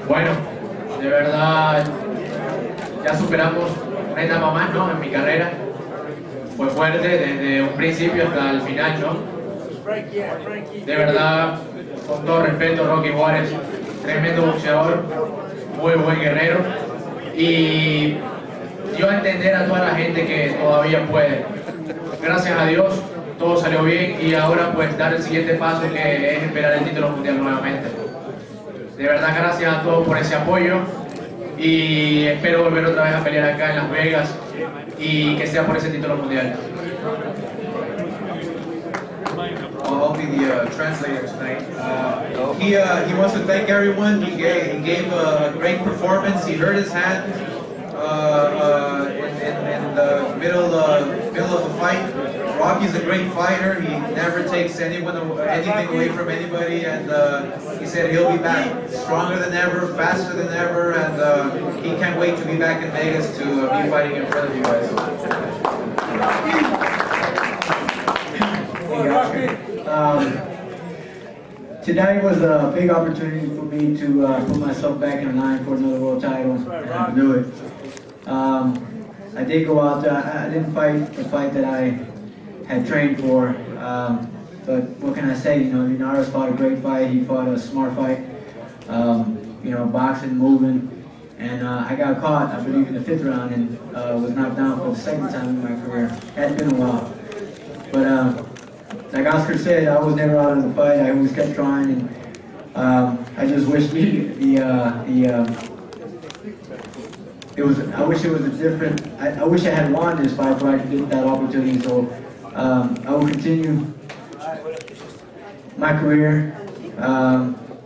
Bueno, de verdad ya superamos una etapa más, ¿no? En mi carrera. Fue fuerte desde un principio hasta el final, ¿no? De verdad, con todo respeto, Rocky Juárez, tremendo boxeador, muy buen guerrero, y dio a entender a toda la gente que todavía puede. Gracias a Dios, todo salió bien y ahora pues dar el siguiente paso, que es esperar el título mundial nuevamente. De verdad, gracias a todos por ese apoyo y espero volver otra vez a pelear acá en Las Vegas y que sea por ese título mundial. I'll be the translator tonight. He wants to thank everyone. He gave a great performance. He hurt his hand in the middle of the fight. Rocky's a great fighter. He never takes anything away from anybody, and he said he'll be back stronger than ever, faster than ever, and he can't wait to be back in Vegas to be fighting in front of you guys. Tonight was a big opportunity for me to put myself back in line for another world title, and I knew it. I did go out there. I didn't fight the fight that I had trained for, but what can I say? You know, Linares fought a great fight. He fought a smart fight. You know, boxing, moving, and I got caught, I believe, in the 5th round and was knocked down for the 2nd time in my career. It had been a while, but like Oscar said, I was never out of the fight. I always kept trying, and I just wish I wish it was a different. I wish I had won this fight so I could get that opportunity. So I will continue my career,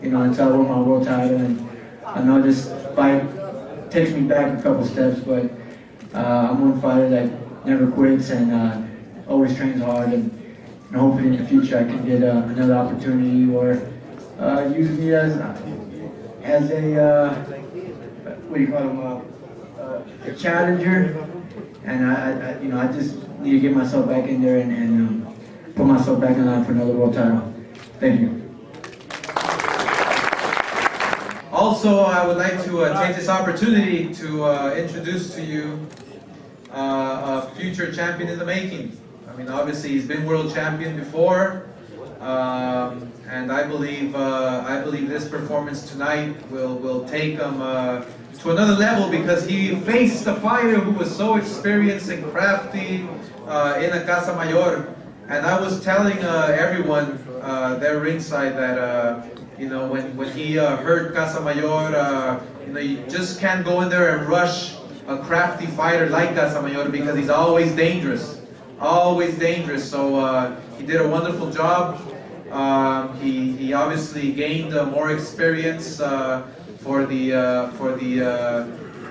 you know, until I win my world title. And I know this fight takes me back a couple steps, but I'm one fighter that never quits and always trains hard. And hopefully in the future I can get another opportunity or use me as a what do you call them, a challenger. And you know, I just need to get myself back in there and put myself back in line for another world title. Thank you. Also, I would like to take this opportunity to introduce to you a future champion in the making. I mean, obviously he's been world champion before, and I believe this performance tonight will take him to another level, because he faced a fighter who was so experienced and crafty in a Casa Mayor. And I was telling everyone there ringside that you know, when he hurt Casa Mayor, you know, you just can't go in there and rush a crafty fighter like Casa Mayor, because he's always dangerous. Always dangerous. So he did a wonderful job. He obviously gained more experience for the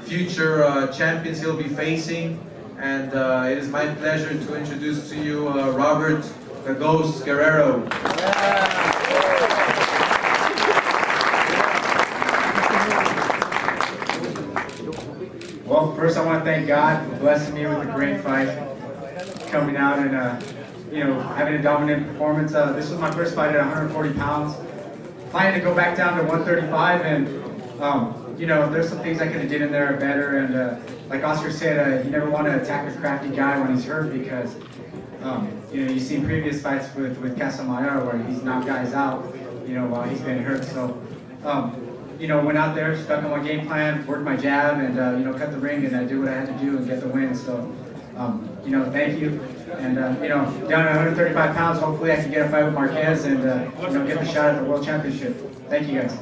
future champions he'll be facing. And it is my pleasure to introduce to you Robert the Ghost Guerrero. Well, first I want to thank God for blessing me with a great fight, coming out and you know, having a dominant performance. This was my first fight at 140 pounds. Planning to go back down to 135, and you know, there's some things I could have did in there better. And like Oscar said, you never want to attack a crafty guy when he's hurt, because you know, you see previous fights with Casamayor where he's knocked guys out, you know, while he's been hurt. So you know, went out there, stuck on my game plan, worked my jab, and you know, cut the ring, and I did what I had to do and get the win. So you know, thank you. And you know, down at 135 pounds, hopefully I can get a fight with Marquez and you know, get the shot at the World Championship. Thank you guys.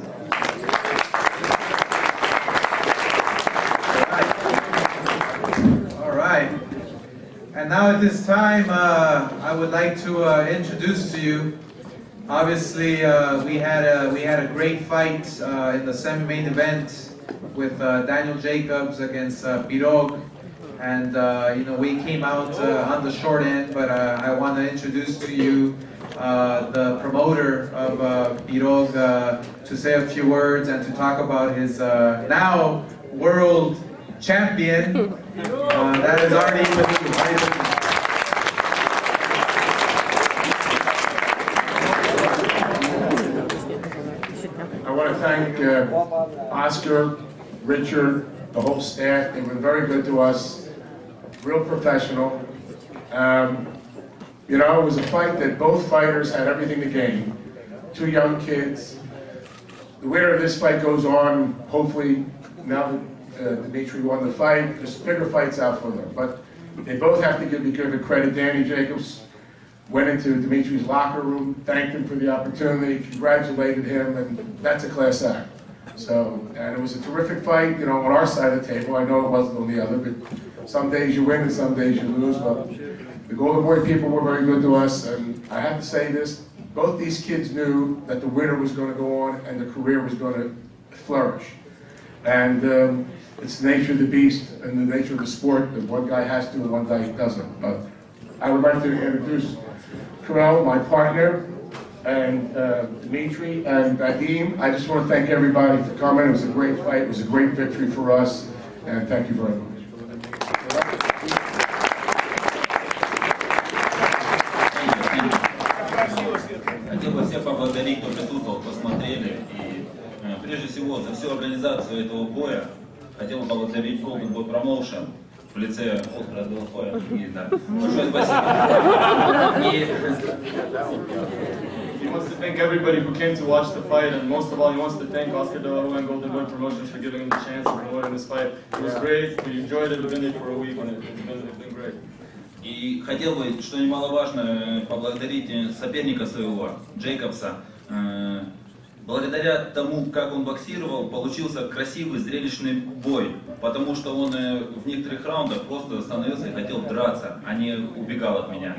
All right. And now at this time, I would like to introduce to you. Obviously, we had a great fight in the semi-main event with Daniel Jacobs against Pirog. And you know, we came out on the short end, but I want to introduce to you the promoter of Pirog to say a few words and to talk about his now world champion that is already with you. want to thank Oscar, Richard, the whole staff. They've been very good to us, real professional. You know, it was a fight that both fighters had everything to gain. Two young kids. The winner of this fight goes on, hopefully, now that Dimitri won the fight, there's bigger fights out for them. But they both have to give it credit. Danny Jacobs went into Dimitri's locker room, thanked him for the opportunity, congratulated him, and that's a class act. So, and it was a terrific fight, you know, on our side of the table. I know it wasn't on the other, but some days you win and some days you lose. But the Golden Boy people were very good to us, and I have to say this, both these kids knew that the winner was going to go on and the career was going to flourish. And it's the nature of the beast and the nature of the sport that one guy has to and one guy doesn't. But I would like to introduce Karel, my partner, and Dimitri and Nadim. I just want to thank everybody for coming. It was a great fight. It was a great victory for us. And thank you very much. Хотел бы всех поблагодарить, кто присутствовал, посмотрели. И прежде всего за всю организацию этого боя хотел бы поблагодарить Golden Boy Promotion в лице Оскара Делахоя. Большое спасибо. He wants to thank everybody who came to watch the fight, and most of all, he wants to thank Oscar De La Hoya and Golden Boy Promotions for giving him the chance of promoting this fight. It was great. We enjoyed it. We've been there for a week, and it's been great. И хотел бы, что немаловажно, поблагодарить соперника своего, Джейкобса. Благодаря тому, как он боксировал, получился красивый, зрелищный бой, потому что он в некоторых раундах просто остановился и хотел драться, а не убегал от меня.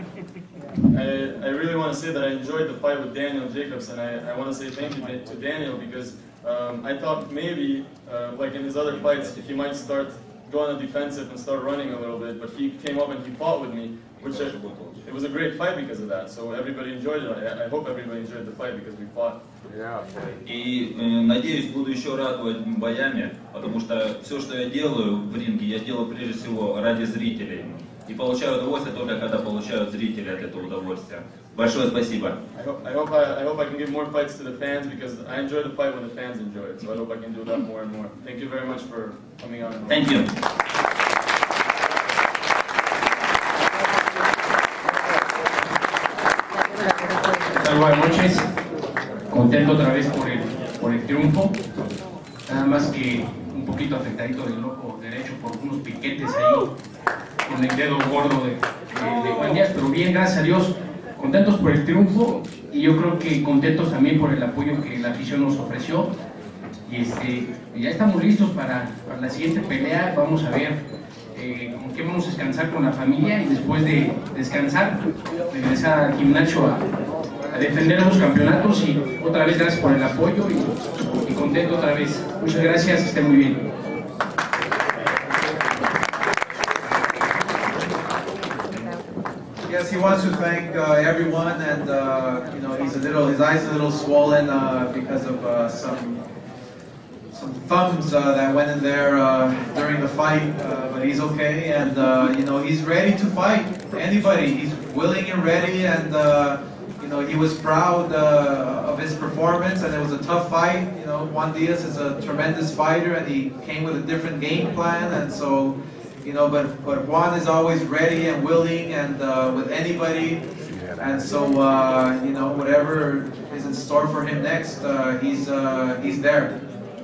I really want to say that I enjoyed the fight with Daniel Jacobs, and I want to say thank you to Daniel, because I thought maybe, like in his other fights, he might start going on the defensive and start running a little bit, but he came up and he fought with me, which it was a great fight because of that. So everybody enjoyed it. I hope everybody enjoyed the fight because we fought. И надеюсь, буду еще радовать боями, потому что все, что я делаю в ринге, я делаю прежде всего ради зрителей. И получаю удовольствие только когда получают зрители от этого удовольствия. Большое спасибо. I hope I can give more fights to the fans, because I enjoy the fight when the fans enjoy it. So I hope I can do that more and more. Thank you very much for coming out. Thank you. Buenas noches, contento otra vez por el triunfo, nada más que un poquito afectadito del ojo derecho por unos piquetes ahí con el dedo gordo de Juan Díaz, pero bien, gracias a Dios, contentos por el triunfo y yo creo que contentos también por el apoyo que la afición nos ofreció y ya estamos listos para la siguiente pelea. Vamos a ver con qué vamos a descansar con la familia y después de descansar regresar al gimnasio a defender los campeonatos y otra vez gracias por el apoyo y contento otra vez. Muchas gracias, que estén muy bien. Yes, he wants to thank everyone, and you know, his eyes are a little swollen because of some thumbs that went in there during the fight, but he's okay, and you know, he's ready to fight anybody. He's willing and ready, and you know, he was proud of his performance, and it was a tough fight. You know, Juan Diaz is a tremendous fighter, and he came with a different game plan, and so, you know, but Juan is always ready and willing, and with anybody, and so you know, whatever is in store for him next, he's there,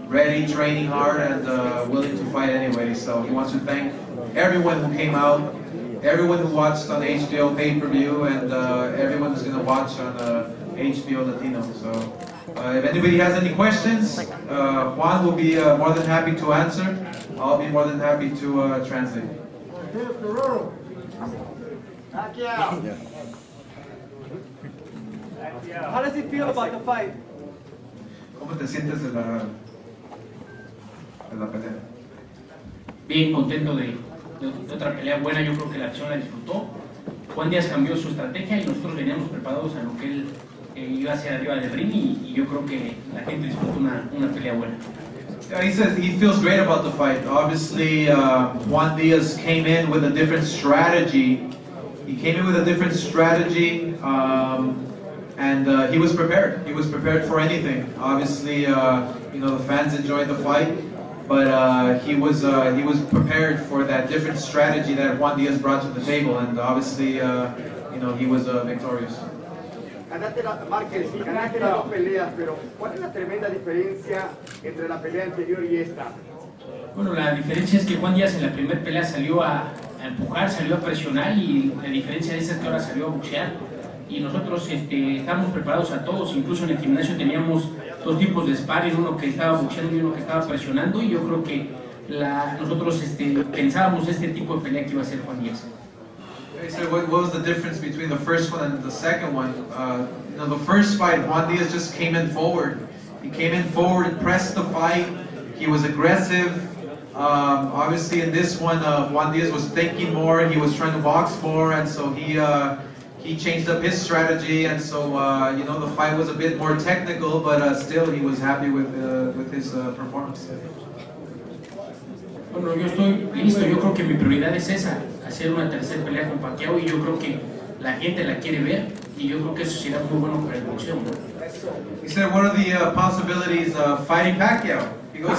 ready, training hard, and willing to fight anyway. So he wants to thank everyone who came out, everyone who watched on HBO pay-per-view, and everyone who's going to watch on HBO Latino. So if anybody has any questions, Juan will be more than happy to answer. I'll be more than happy to translate. How does he feel about the fight? ¿Cómo te sientes de la pelea? Bien, contento de otra pelea buena, yo creo que la acción la disfrutó. Juan Díaz cambió su estrategia y nosotros veníamos preparados a lo que él iba hacia arriba del ring y yo creo que la gente disfrutó una pelea buena. Yeah, he says he feels great about the fight. Obviously, Juan Diaz came in with a different strategy. He came in with a different strategy. and he was prepared. He was prepared for anything. Obviously, you know, the fans enjoyed the fight, but he was prepared for that different strategy that Juan Diaz brought to the table, and obviously, you know, he was victorious. Marquez, ganaste las dos peleas, pero ¿cuál es la tremenda diferencia entre la pelea anterior y esta? Bueno, la diferencia es que Juan Díaz en la primera pelea salió a empujar, salió a presionar, y la diferencia de esa es que ahora salió a boxear. Y nosotros estamos preparados a todos, incluso en el gimnasio teníamos dos tipos de sparring, uno que estaba boxeando y uno que estaba presionando, y yo creo que nosotros pensábamos este tipo de pelea que iba a ser Juan Díaz. So what was the difference between the first one and the second one? You know, the first fight, Juan Diaz just came in forward. He came in forward, pressed the fight. He was aggressive. Obviously, in this one, Juan Diaz was thinking more. He was trying to box more, and so he changed up his strategy. And so you know, the fight was a bit more technical, but still, he was happy with his performance. Bueno, yo estoy listo. Yo creo que mi prioridad es esa, hacer una tercera pelea con Pacquiao, y yo creo que la gente la quiere ver, y yo creo que eso será muy bueno para el boxeo, ¿no? He said, "What are the possibilities of fighting Pacquiao?" He goes,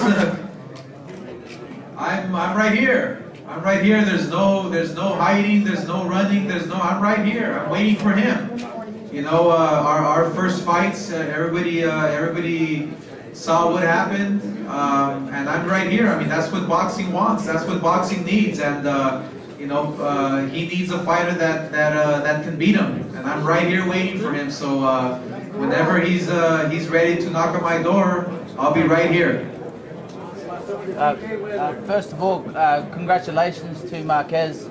"I'm right here. I'm right here. There's no hiding. There's no running. I'm right here. I'm waiting for him." You know, our first fights, everybody saw what happened, and I'm right here. I mean, that's what boxing wants. That's what boxing needs, and you know, he needs a fighter that can beat him, and I'm right here waiting for him. So whenever he's ready to knock on my door, I'll be right here. First of all, congratulations to Marquez.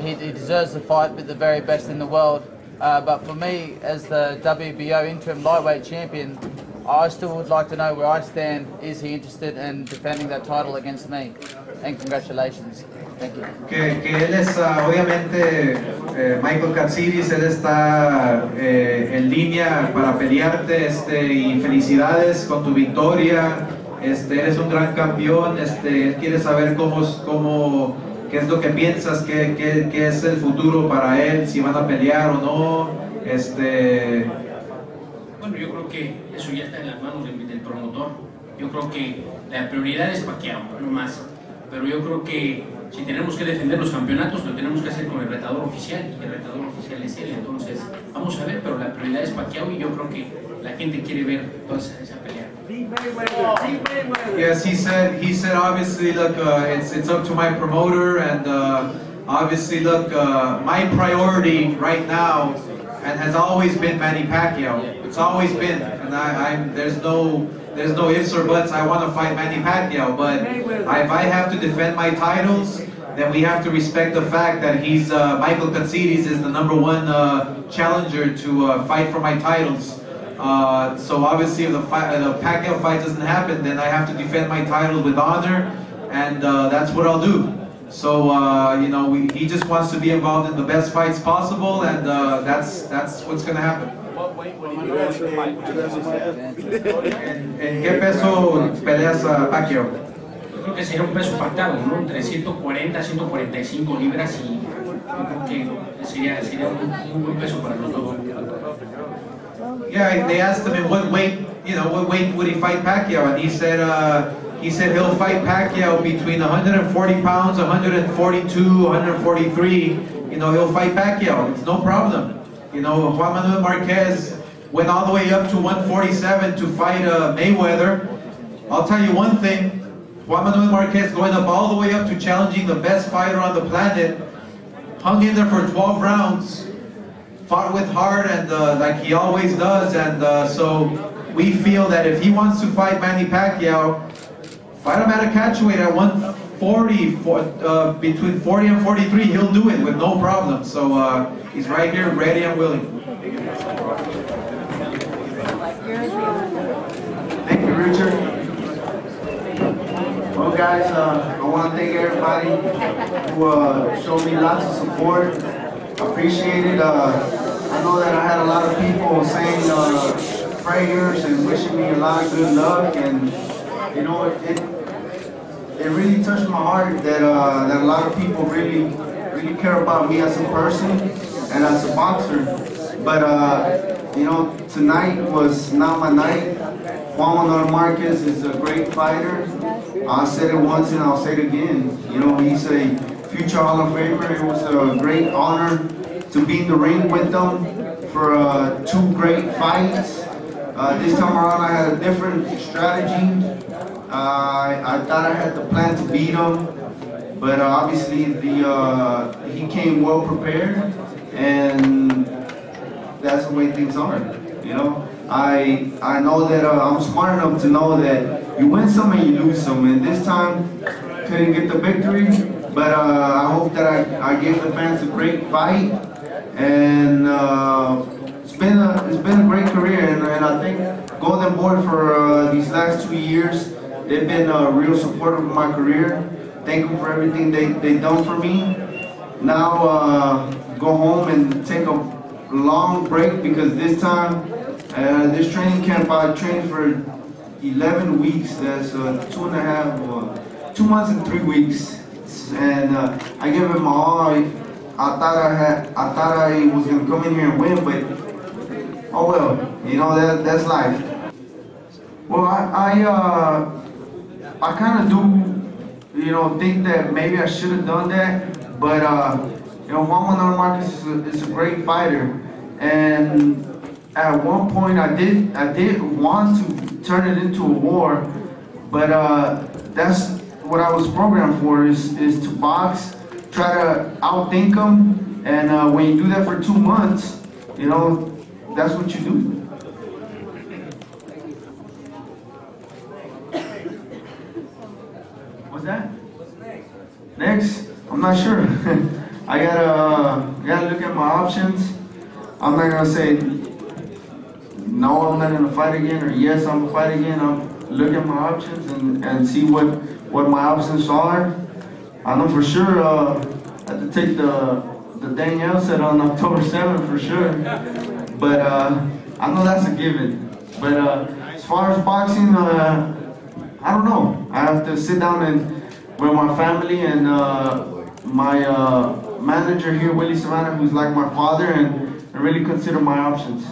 He deserves the fight with the very best in the world. But for me, as the WBO interim lightweight champion, I still would like to know where I stand. Is he interested in defending that title against me? And congratulations. Thank you. Que él es, obviamente, Michael Katsidis, él está en línea para pelearte, y felicidades con tu victoria. Eres un gran campeón. Él quiere saber qué es lo que piensas, qué es el futuro para él, si van a pelear o no. Bueno, yo creo que eso ya está en las manos del promotor. Yo creo que la prioridad es Pacquiao, no más. Pero yo creo que si tenemos que defender los campeonatos, lo tenemos que hacer con el retador oficial, y el retador oficial es él. Entonces, vamos a ver, pero la prioridad es Pacquiao, y yo creo que la gente quiere ver toda esa pelea. Yes, he said obviously, look, it's up to my promoter, and obviously, look, my priority right now, and has always been Manny Pacquiao. It's always been, and there's no ifs or buts. I want to fight Manny Pacquiao, but if I have to defend my titles, then we have to respect the fact that Michael Katsidis is the #1 challenger to fight for my titles. So obviously, if the Pacquiao fight doesn't happen, then I have to defend my title with honor, and that's what I'll do. So you know, he just wants to be involved in the best fights possible, and that's what's going to happen. ¿En qué peso peleas a Pacquiao? Yo creo que sería un peso pactado, ¿no? Entre 140 145 libras, y yo creo que sería un buen peso para los dos. Yeah, they asked him in what weight would he fight Pacquiao, and he said he'll fight Pacquiao between 140 pounds, 142, 143. You know, he'll fight Pacquiao. It's no problem. You know, Juan Manuel Marquez went all the way up to 147 to fight Mayweather. I'll tell you one thing, Juan Manuel Marquez going up all the way up to challenging the best fighter on the planet, hung in there for 12 rounds, fought with heart, and like he always does, and so we feel that if he wants to fight Manny Pacquiao, fight him at a catchweight at 140, between 40 and 43, he'll do it with no problem. So he's right here, ready and willing. Thank you, Richard. Well, guys, I want to thank everybody who showed me lots of support. Appreciate it. I know that I had a lot of people saying prayers and wishing me a lot of good luck, and you know, it really touched my heart that a lot of people really care about me as a person and as a boxer. But you know, tonight was not my night. Juan Manuel Marquez is a great fighter. I said it once and I'll say it again. You know, he's a future Hall of Famer. It was a great honor to be in the ring with them for 2 great fights. This time around I had a different strategy. I thought I had the plan to beat him, but obviously he came well prepared, and that's the way things are. You know, I know that I'm smart enough to know that you win some and you lose some, and this time couldn't get the victory, but I hope that I gave the fans a great fight, and it's been a great career, and I think Golden Boy for these last 2 years, they've been real supportive of my career. Thank them for everything they done for me. Now go home and take a long break, because this time, this training camp I trained for 11 weeks. That's 2 months and 3 weeks, and I gave it my all. I thought I was gonna come in here and win, but oh well, you know, that's life. Well, I kind of do, you know, think that maybe I should have done that, but you know, Juan Manuel Marquez is a great fighter, and at one point I did want to turn it into a war, but that's what I was programmed for, is to box, try to outthink them, and when you do that for 2 months, you know, that's what you do. What's that? Next? I'm not sure. I gotta look at my options. I'm not gonna say no, I'm not gonna fight again, or yes, I'm gonna fight again. I'll look at my options and see what my options are. I know for sure I have to take the Danielle set on October 7th for sure, but I know that's a given. But as far as boxing, I don't know. I have to sit down with my family and my manager here, Willie Savannah, who's like my father, and really consider my options.